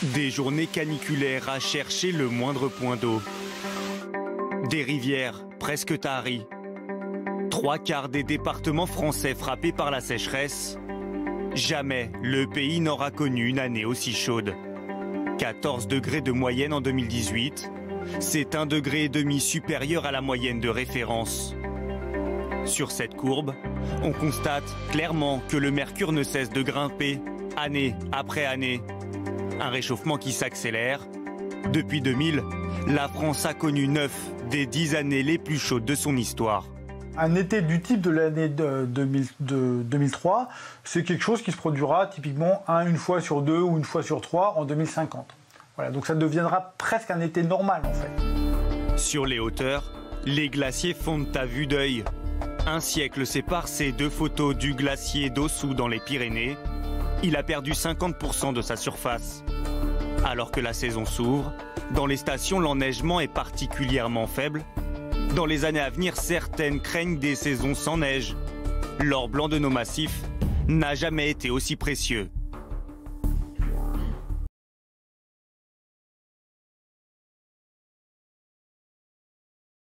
Des journées caniculaires à chercher le moindre point d'eau. Des rivières presque taries. 3/4 des départements français frappés par la sécheresse. Jamais le pays n'aura connu une année aussi chaude. 14 degrés de moyenne en 2018, c'est 1,5 degré supérieur à la moyenne de référence. Sur cette courbe, on constate clairement que le mercure ne cesse de grimper, année après année. Un réchauffement qui s'accélère. Depuis 2000, la France a connu 9 des 10 années les plus chaudes de son histoire. Un été du type de l'année 2003, c'est quelque chose qui se produira typiquement une fois sur 2 ou une fois sur 3 en 2050. Voilà, donc ça deviendra presque un été normal en fait. Sur les hauteurs, les glaciers fondent à vue d'œil. Un siècle sépare ces deux photos du glacier d'Ossou dans les Pyrénées. Il a perdu 50% de sa surface. Alors que la saison s'ouvre, dans les stations, l'enneigement est particulièrement faible. Dans les années à venir, certaines craignent des saisons sans neige. L'or blanc de nos massifs n'a jamais été aussi précieux.